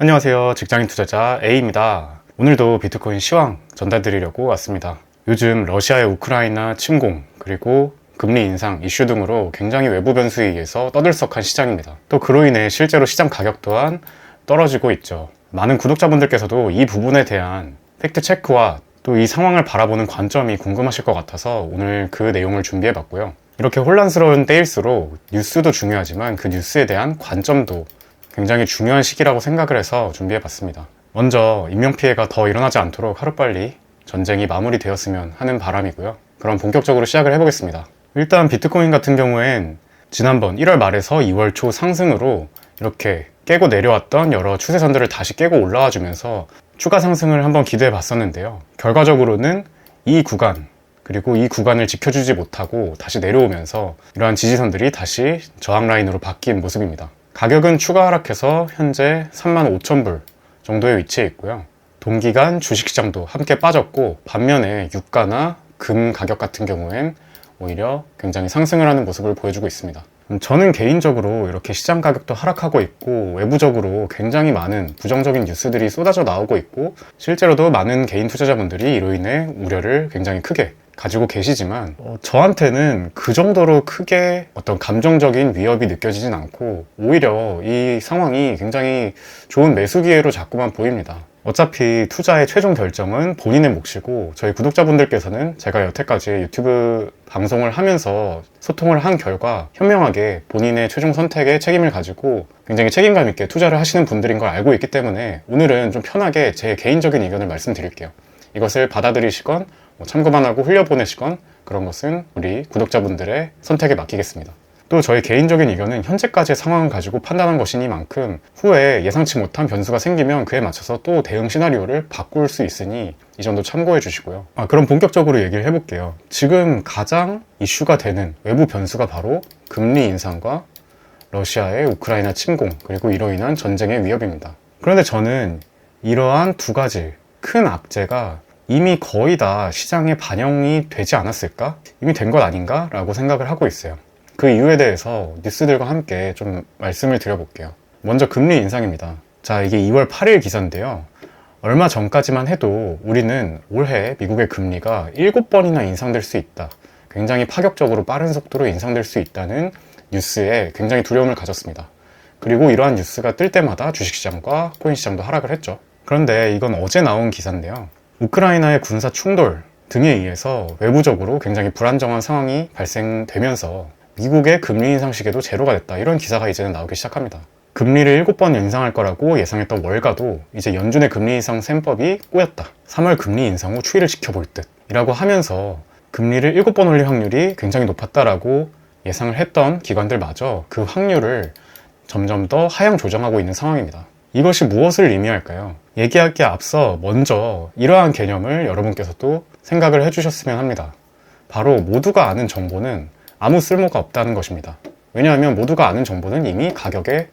안녕하세요. 직장인 투자자 A입니다. 오늘도 비트코인 시황 전달드리려고 왔습니다. 요즘 러시아의 우크라이나 침공 그리고 금리 인상 이슈 등으로 굉장히 외부 변수에 의해서 떠들썩한 시장입니다. 또 그로 인해 실제로 시장 가격 또한 떨어지고 있죠. 많은 구독자분들께서도 이 부분에 대한 팩트 체크와 또 이 상황을 바라보는 관점이 궁금하실 것 같아서 오늘 그 내용을 준비해 봤고요. 이렇게 혼란스러운 때일수록 뉴스도 중요하지만 그 뉴스에 대한 관점도 굉장히 중요한 시기라고 생각을 해서 준비해 봤습니다. 먼저 인명피해가 더 일어나지 않도록 하루빨리 전쟁이 마무리되었으면 하는 바람이고요. 그럼 본격적으로 시작을 해보겠습니다. 일단 비트코인 같은 경우엔 지난번 1월 말에서 2월 초 상승으로 이렇게 깨고 내려왔던 여러 추세선들을 다시 깨고 올라와 주면서 추가 상승을 한번 기대해 봤었는데요. 결과적으로는 이 구간 그리고 이 구간을 지켜주지 못하고 다시 내려오면서 이러한 지지선들이 다시 저항 라인으로 바뀐 모습입니다. 가격은 추가 하락해서 현재 35,000불 정도에 위치해 있고요. 동기간 주식시장도 함께 빠졌고 반면에 유가나 금 가격 같은 경우엔 오히려 굉장히 상승을 하는 모습을 보여주고 있습니다. 저는 개인적으로 이렇게 시장 가격도 하락하고 있고 외부적으로 굉장히 많은 부정적인 뉴스들이 쏟아져 나오고 있고 실제로도 많은 개인 투자자분들이 이로 인해 우려를 굉장히 크게 가지고 계시지만 저한테는 그 정도로 크게 어떤 감정적인 위협이 느껴지진 않고 오히려 이 상황이 굉장히 좋은 매수 기회로 자꾸만 보입니다. 어차피 투자의 최종 결정은 본인의 몫이고 저희 구독자분들께서는 제가 여태까지 유튜브 방송을 하면서 소통을 한 결과 현명하게 본인의 최종 선택에 책임을 가지고 굉장히 책임감 있게 투자를 하시는 분들인 걸 알고 있기 때문에 오늘은 좀 편하게 제 개인적인 의견을 말씀드릴게요. 이것을 받아들이시건 참고만 하고 흘려보내시건 그런 것은 우리 구독자분들의 선택에 맡기겠습니다. 또 저희 개인적인 의견은 현재까지의 상황을 가지고 판단한 것이니만큼 후에 예상치 못한 변수가 생기면 그에 맞춰서 또 대응 시나리오를 바꿀 수 있으니 이 점도 참고해 주시고요. 그럼 본격적으로 얘기를 해볼게요. 지금 가장 이슈가 되는 외부 변수가 바로 금리 인상과 러시아의 우크라이나 침공 그리고 이로 인한 전쟁의 위협입니다. 그런데 저는 이러한 두 가지 큰 악재가 이미 거의 다 시장에 반영이 되지 않았을까? 이미 된 것 아닌가? 라고 생각을 하고 있어요. 그 이유에 대해서 뉴스들과 함께 좀 말씀을 드려볼게요. 먼저 금리 인상입니다. 자, 이게 2월 8일 기사인데요. 얼마 전까지만 해도 우리는 올해 미국의 금리가 7번이나 인상될 수 있다. 굉장히 파격적으로 빠른 속도로 인상될 수 있다는 뉴스에 굉장히 두려움을 가졌습니다. 그리고 이러한 뉴스가 뜰 때마다 주식시장과 코인시장도 하락을 했죠. 그런데 이건 어제 나온 기사인데요. 우크라이나의 군사 충돌 등에 의해서 외부적으로 굉장히 불안정한 상황이 발생되면서 미국의 금리 인상 시기도 제로가 됐다. 이런 기사가 이제는 나오기 시작합니다. 금리를 7번 인상할 거라고 예상했던 월가도 이제 연준의 금리 인상 셈법이 꼬였다. 3월 금리 인상 후 추이를 지켜볼 듯 이라고 하면서 금리를 7번 올릴 확률이 굉장히 높았다라고 예상을 했던 기관들마저 그 확률을 점점 더 하향 조정하고 있는 상황입니다. 이것이 무엇을 의미할까요? 얘기하기에 앞서 먼저 이러한 개념을 여러분께서도 생각을 해주셨으면 합니다. 바로 모두가 아는 정보는 아무 쓸모가 없다는 것입니다. 왜냐하면 모두가 아는 정보는 이미 가격에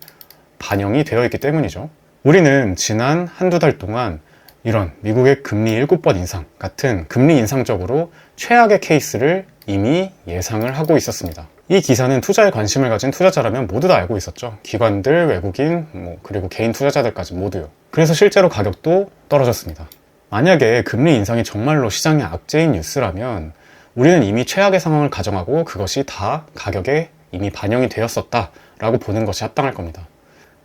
반영이 되어 있기 때문이죠. 우리는 지난 한두 달 동안 이런 미국의 금리 7번 인상 같은 금리 인상적으로 최악의 케이스를 이미 예상을 하고 있었습니다. 이 기사는 투자에 관심을 가진 투자자라면 모두 다 알고 있었죠. 기관들, 외국인, 그리고 개인 투자자들까지 모두요. 그래서 실제로 가격도 떨어졌습니다. 만약에 금리 인상이 정말로 시장의 악재인 뉴스라면 우리는 이미 최악의 상황을 가정하고 그것이 다 가격에 이미 반영이 되었었다라고 보는 것이 합당할 겁니다.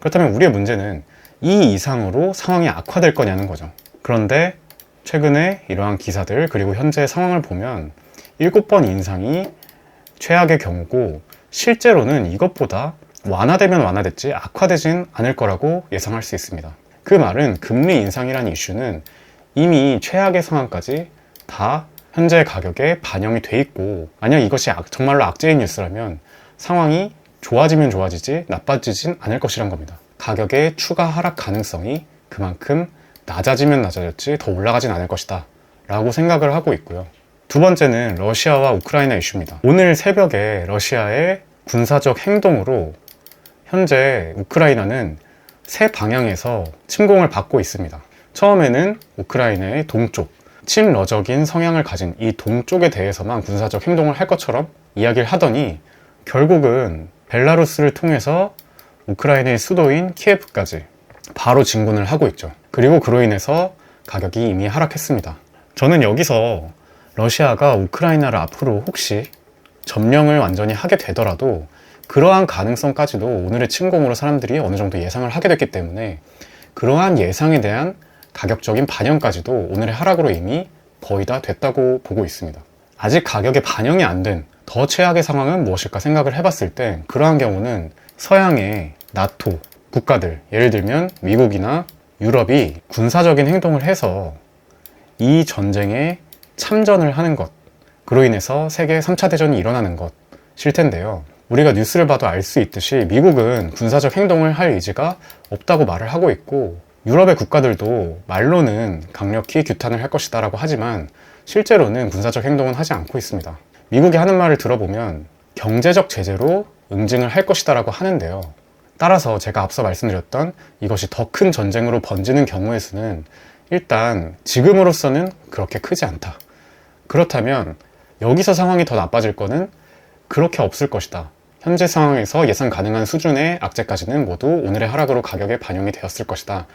그렇다면 우리의 문제는 이 이상으로 상황이 악화될 거냐는 거죠. 그런데 최근에 이러한 기사들 그리고 현재의 상황을 보면 7번 인상이 최악의 경우고 실제로는 이것보다 완화되면 완화됐지 악화되진 않을 거라고 예상할 수 있습니다. 그 말은 금리 인상이라는 이슈는 이미 최악의 상황까지 다 현재 가격에 반영이 돼 있고 만약 이것이 정말로 악재인 뉴스라면 상황이 좋아지면 좋아지지 나빠지진 않을 것이란 겁니다. 가격의 추가 하락 가능성이 그만큼 낮아지면 낮아졌지 더 올라가진 않을 것이다 라고 생각을 하고 있고요. 두 번째는 러시아와 우크라이나 이슈입니다. 오늘 새벽에 러시아의 군사적 행동으로 현재 우크라이나는 세 방향에서 침공을 받고 있습니다. 처음에는 우크라이나의 동쪽 친러적인 성향을 가진 이 동쪽에 대해서만 군사적 행동을 할 것처럼 이야기를 하더니 결국은 벨라루스를 통해서 우크라이나의 수도인 키예프까지 바로 진군을 하고 있죠. 그리고 그로 인해서 가격이 이미 하락했습니다. 저는 여기서 러시아가 우크라이나를 앞으로 혹시 점령을 완전히 하게 되더라도 그러한 가능성까지도 오늘의 침공으로 사람들이 어느 정도 예상을 하게 됐기 때문에 그러한 예상에 대한 가격적인 반영까지도 오늘의 하락으로 이미 거의 다 됐다고 보고 있습니다. 아직 가격에 반영이 안 된 더 최악의 상황은 무엇일까 생각을 해봤을 때 그러한 경우는 서양의 나토 국가들, 예를 들면 미국이나 유럽이 군사적인 행동을 해서 이 전쟁에 참전을 하는 것, 그로 인해서 세계 3차 대전이 일어나는 것일 텐데요. 우리가 뉴스를 봐도 알 수 있듯이 미국은 군사적 행동을 할 의지가 없다고 말을 하고 있고 유럽의 국가들도 말로는 강력히 규탄을 할 것이다 라고 하지만 실제로는 군사적 행동은 하지 않고 있습니다. 미국이 하는 말을 들어보면 경제적 제재로 응징을 할 것이다 라고 하는데요. 따라서 제가 앞서 말씀드렸던 이것이 더 큰 전쟁으로 번지는 경우의 수는 일단 지금으로서는 그렇게 크지 않다. 그렇다면 여기서 상황이 더 나빠질 거는 그렇게 없을 것이다. 현재 상황에서 예상 가능한 수준의 악재까지는 모두 오늘의 하락으로 가격에 반영이 되었을 것이다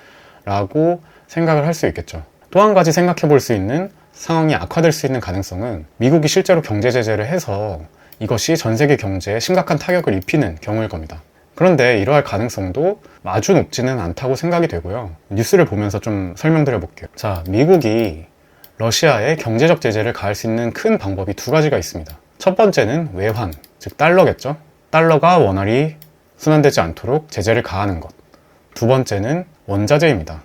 라고 생각을 할 수 있겠죠. 또 한 가지 생각해 볼 수 있는 상황이 악화될 수 있는 가능성은 미국이 실제로 경제 제재를 해서 이것이 전 세계 경제에 심각한 타격을 입히는 경우일 겁니다. 그런데 이러할 가능성도 아주 높지는 않다고 생각이 되고요. 뉴스를 보면서 좀 설명드려 볼게요. 자, 미국이 러시아에 경제적 제재를 가할 수 있는 큰 방법이 두 가지가 있습니다. 첫 번째는 외환, 즉 달러겠죠. 달러가 원활히 순환되지 않도록 제재를 가하는 것. 두 번째는 원자재입니다.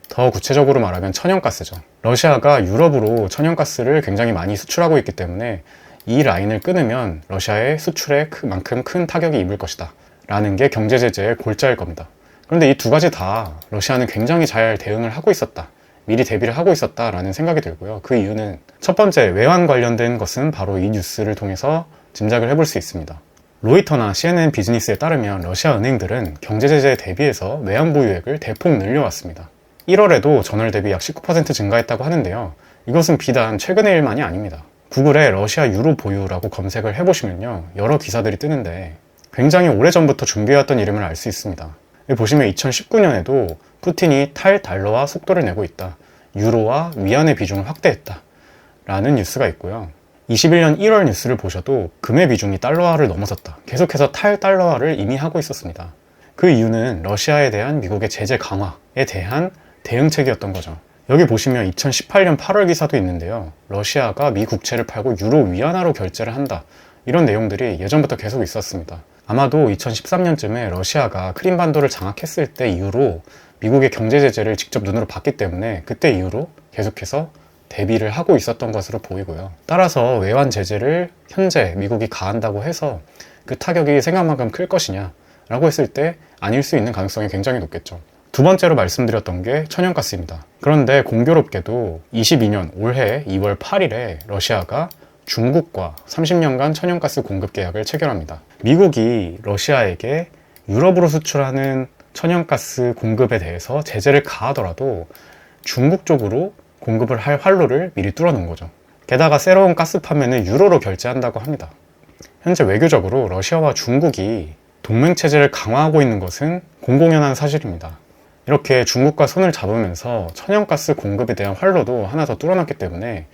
더 구체적으로 말하면 천연가스죠. 러시아가 유럽으로 천연가스를 굉장히 많이 수출하고 있기 때문에 이 라인을 끊으면 러시아의 수출에 그만큼 큰 타격이 입을 것이다 라는 게 경제 제재의 골자일 겁니다. 그런데 이 두 가지 다 러시아는 굉장히 잘 대응을 하고 있었다, 미리 대비를 하고 있었다 라는 생각이 들고요. 그 이유는 첫 번째, 외환 관련된 것은 바로 이 뉴스를 통해서 짐작을 해볼 수 있습니다. 로이터나 CNN 비즈니스에 따르면 러시아 은행들은 경제 제재에 대비해서 외환 보유액을 대폭 늘려왔습니다. 1월에도 전월 대비 약 19% 증가했다고 하는데요. 이것은 비단 최근의 일만이 아닙니다. 구글에 러시아 유로 보유라고 검색을 해보시면요, 여러 기사들이 뜨는데 굉장히 오래전부터 준비해왔던 이름을 알 수 있습니다. 여기 보시면 2019년에도 푸틴이 탈달러화 속도를 내고 있다, 유로와 위안의 비중을 확대했다 라는 뉴스가 있고요. 21년 1월 뉴스를 보셔도 금의 비중이 달러화를 넘어섰다, 계속해서 탈달러화를 이미 하고 있었습니다. 그 이유는 러시아에 대한 미국의 제재 강화에 대한 대응책이었던 거죠. 여기 보시면 2018년 8월 기사도 있는데요. 러시아가 미 국채를 팔고 유로 위안화로 결제를 한다, 이런 내용들이 예전부터 계속 있었습니다. 아마도 2013년쯤에 러시아가 크림반도를 장악했을 때 이후로 미국의 경제 제재를 직접 눈으로 봤기 때문에 그때 이후로 계속해서 대비를 하고 있었던 것으로 보이고요. 따라서 외환 제재를 현재 미국이 가한다고 해서 그 타격이 생각만큼 클 것이냐 라고 했을 때 아닐 수 있는 가능성이 굉장히 높겠죠. 두 번째로 말씀드렸던 게 천연가스입니다. 그런데 공교롭게도 22년 올해 2월 8일에 러시아가 중국과 30년간 천연가스 공급 계약을 체결합니다. 미국이 러시아에게 유럽으로 수출하는 천연가스 공급에 대해서 제재를 가하더라도 중국 쪽으로 공급을 할 활로를 미리 뚫어놓은 거죠. 게다가 새로운 가스 판매는 유로로 결제한다고 합니다. 현재 외교적으로 러시아와 중국이 동맹체제를 강화하고 있는 것은 공공연한 사실입니다. 이렇게 중국과 손을 잡으면서 천연가스 공급에 대한 활로도 하나 더 뚫어놨기 때문에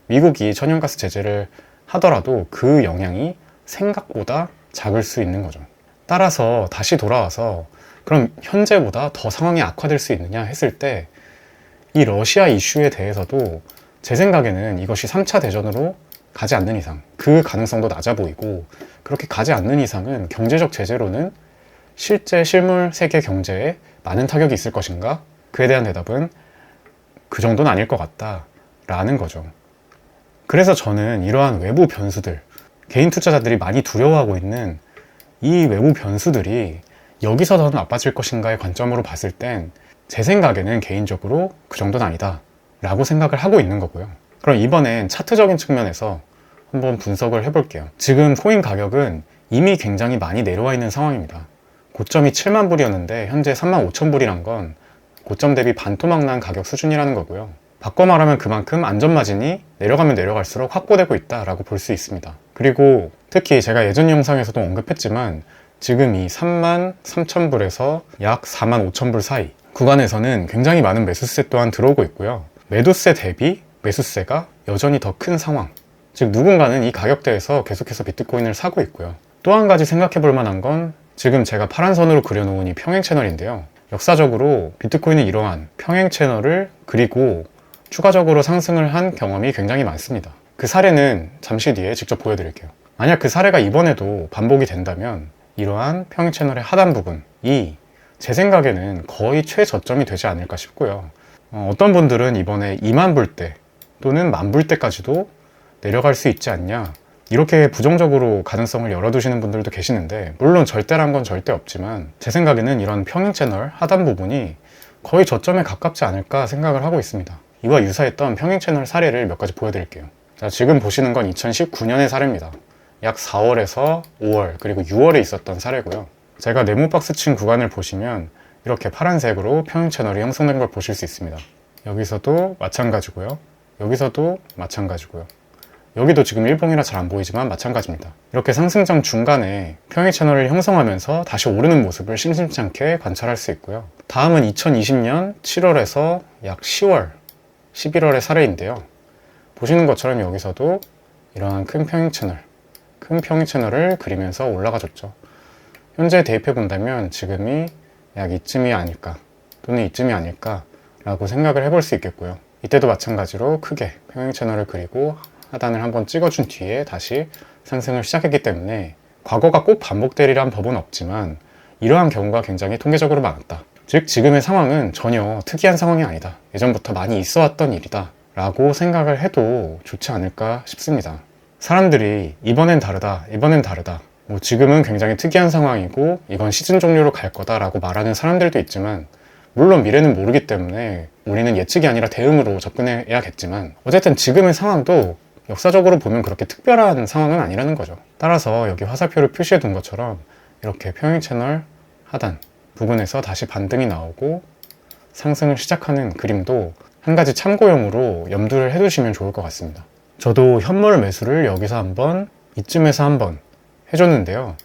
미국이 천연가스 제재를 하더라도 그 영향이 생각보다 작을 수 있는 거죠. 따라서 다시 돌아와서 그럼 현재보다 더 상황이 악화될 수 있느냐 했을 때 이 러시아 이슈에 대해서도 제 생각에는 이것이 3차 대전으로 가지 않는 이상, 그 가능성도 낮아 보이고, 그렇게 가지 않는 이상은 경제적 제재로는 실제 실물 세계 경제에 많은 타격이 있을 것인가? 그에 대한 대답은 그 정도는 아닐 것 같다라는 거죠. 그래서 저는 이러한 외부 변수들, 개인 투자자들이 많이 두려워하고 있는 이 외부 변수들이 여기서 더 나빠질 것인가의 관점으로 봤을 땐 제 생각에는 개인적으로 그 정도는 아니다 라고 생각을 하고 있는 거고요. 그럼 이번엔 차트적인 측면에서 한번 분석을 해볼게요. 지금 코인 가격은 이미 굉장히 많이 내려와 있는 상황입니다. 고점이 7만 불이었는데 현재 3만 5천 불이란 건 고점 대비 반토막 난 가격 수준이라는 거고요. 바꿔 말하면 그만큼 안전마진이 내려가면 내려갈수록 확보되고 있다라고 볼 수 있습니다. 그리고 특히 제가 예전 영상에서도 언급했지만 지금이 33,000불에서 약 45,000불 사이 구간에서는 굉장히 많은 매수세 또한 들어오고 있고요. 매도세 대비 매수세가 여전히 더 큰 상황. 즉 누군가는 이 가격대에서 계속해서 비트코인을 사고 있고요. 또 한 가지 생각해 볼 만한 건 지금 제가 파란 선으로 그려놓은 이 평행 채널인데요. 역사적으로 비트코인은 이러한 평행 채널을 그리고 추가적으로 상승을 한 경험이 굉장히 많습니다. 그 사례는 잠시 뒤에 직접 보여드릴게요. 만약 그 사례가 이번에도 반복이 된다면 이러한 평행 채널의 하단 부분이 제 생각에는 거의 최저점이 되지 않을까 싶고요. 어떤 분들은 이번에 2만 불대 또는 1만 불대까지도 내려갈 수 있지 않냐, 이렇게 부정적으로 가능성을 열어두시는 분들도 계시는데, 물론 절대란 건 절대 없지만 제 생각에는 이런 평행 채널 하단 부분이 거의 저점에 가깝지 않을까 생각을 하고 있습니다. 이와 유사했던 평행 채널 사례를 몇 가지 보여드릴게요. 자, 지금 보시는 건 2019년의 사례입니다. 약 4월에서 5월 그리고 6월에 있었던 사례고요. 제가 네모박스 친 구간을 보시면 이렇게 파란색으로 평행 채널이 형성된 걸 보실 수 있습니다. 여기서도 마찬가지고요. 여기서도 마찬가지고요. 여기도 지금 일봉이라 잘 안 보이지만 마찬가지입니다. 이렇게 상승장 중간에 평행 채널을 형성하면서 다시 오르는 모습을 심심치 않게 관찰할 수 있고요. 다음은 2020년 7월에서 약 10월, 11월의 사례인데요. 보시는 것처럼 여기서도 이러한 큰 평행 채널을 그리면서 올라가줬죠. 현재 대입해 본다면 지금이 약 이쯤이 아닐까 또는 이쯤이 아닐까 라고 생각을 해볼 수 있겠고요. 이때도 마찬가지로 크게 평행 채널을 그리고 하단을 한번 찍어준 뒤에 다시 상승을 시작했기 때문에 과거가 꼭 반복되리란 법은 없지만 이러한 경우가 굉장히 통계적으로 많았다. 즉 지금의 상황은 전혀 특이한 상황이 아니다, 예전부터 많이 있어 왔던 일이다 라고 생각을 해도 좋지 않을까 싶습니다. 사람들이 이번엔 다르다 지금은 굉장히 특이한 상황이고 이건 시즌 종료로 갈 거다 라고 말하는 사람들도 있지만, 물론 미래는 모르기 때문에 우리는 예측이 아니라 대응으로 접근해야겠지만, 어쨌든 지금의 상황도 역사적으로 보면 그렇게 특별한 상황은 아니라는 거죠. 따라서 여기 화살표를 표시해 둔 것처럼 이렇게 평행 채널 하단 부분에서 다시 반등이 나오고 상승을 시작하는 그림도 한 가지 참고용으로 염두를 해두시면 좋을 것 같습니다. 저도 현물 매수를 여기서 한번, 이쯤에서 한번 해줬는데요.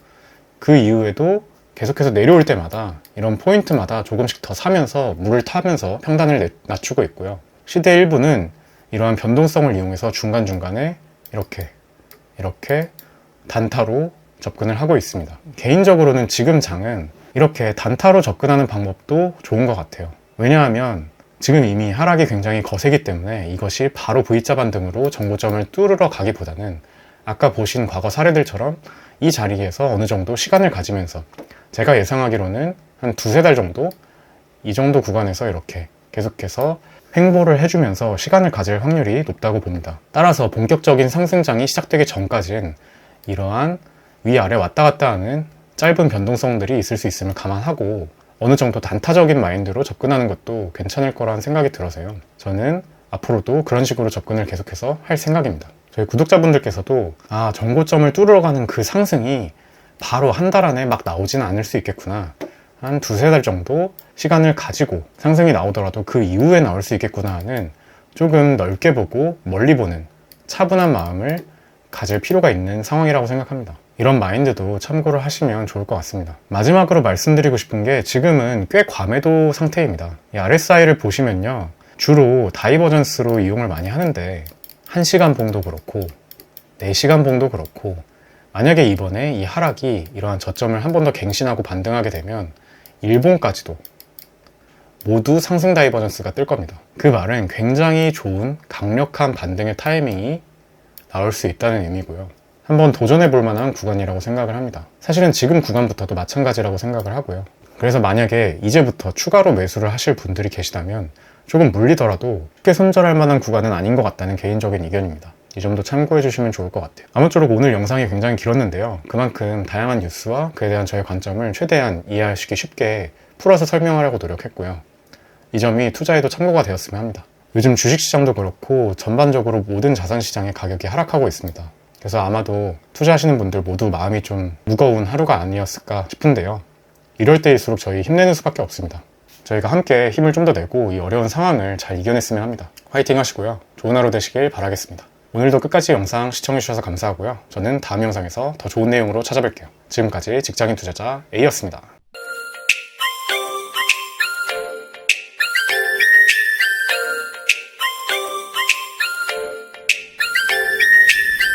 그 이후에도 계속해서 내려올 때마다 이런 포인트마다 조금씩 더 사면서 물을 타면서 평단을 낮추고 있고요. 시대 일부는 이러한 변동성을 이용해서 중간중간에 이렇게 단타로 접근을 하고 있습니다. 개인적으로는 지금 장은 이렇게 단타로 접근하는 방법도 좋은 것 같아요. 왜냐하면 지금 이미 하락이 굉장히 거세기 때문에 이것이 바로 V자 반등으로 정고점을 뚫으러 가기보다는 아까 보신 과거 사례들처럼 이 자리에서 어느 정도 시간을 가지면서, 제가 예상하기로는 한 두세 달 정도 이 정도 구간에서 이렇게 계속해서 횡보를 해주면서 시간을 가질 확률이 높다고 봅니다. 따라서 본격적인 상승장이 시작되기 전까지는 이러한 위아래 왔다 갔다 하는 짧은 변동성들이 있을 수 있음을 감안하고 어느 정도 단타적인 마인드로 접근하는 것도 괜찮을 거라는 생각이 들어서요. 저는 앞으로도 그런 식으로 접근을 계속해서 할 생각입니다. 저희 구독자분들께서도 정고점을 뚫으러 가는 그 상승이 바로 한 달 안에 막 나오지는 않을 수 있겠구나, 한 두세 달 정도 시간을 가지고 상승이 나오더라도 그 이후에 나올 수 있겠구나 하는 조금 넓게 보고 멀리 보는 차분한 마음을 가질 필요가 있는 상황이라고 생각합니다. 이런 마인드도 참고를 하시면 좋을 것 같습니다. 마지막으로 말씀드리고 싶은 게, 지금은 꽤 과매도 상태입니다. 이 RSI를 보시면요, 주로 다이버전스로 이용을 많이 하는데 1시간 봉도 그렇고 4시간 봉도 그렇고, 만약에 이번에 이 하락이 이러한 저점을 한 번 더 갱신하고 반등하게 되면 일본까지도 모두 상승 다이버전스가 뜰 겁니다. 그 말은 굉장히 좋은 강력한 반등의 타이밍이 나올 수 있다는 의미고요. 한번 도전해 볼 만한 구간이라고 생각을 합니다. 사실은 지금 구간부터도 마찬가지라고 생각을 하고요. 그래서 만약에 이제부터 추가로 매수를 하실 분들이 계시다면 조금 물리더라도 쉽게 손절할 만한 구간은 아닌 것 같다는 개인적인 의견입니다. 이 점도 참고해 주시면 좋을 것 같아요. 아무쪼록 오늘 영상이 굉장히 길었는데요. 그만큼 다양한 뉴스와 그에 대한 저의 관점을 최대한 이해하시기 쉽게 풀어서 설명하려고 노력했고요. 이 점이 투자에도 참고가 되었으면 합니다. 요즘 주식시장도 그렇고 전반적으로 모든 자산시장의 가격이 하락하고 있습니다. 그래서 아마도 투자하시는 분들 모두 마음이 좀 무거운 하루가 아니었을까 싶은데요. 이럴 때일수록 저희 힘내는 수밖에 없습니다. 저희가 함께 힘을 좀 더 내고 이 어려운 상황을 잘 이겨냈으면 합니다. 화이팅 하시고요. 좋은 하루 되시길 바라겠습니다. 오늘도 끝까지 영상 시청해주셔서 감사하고요. 저는 다음 영상에서 더 좋은 내용으로 찾아뵐게요. 지금까지 직장인 투자자 A였습니다.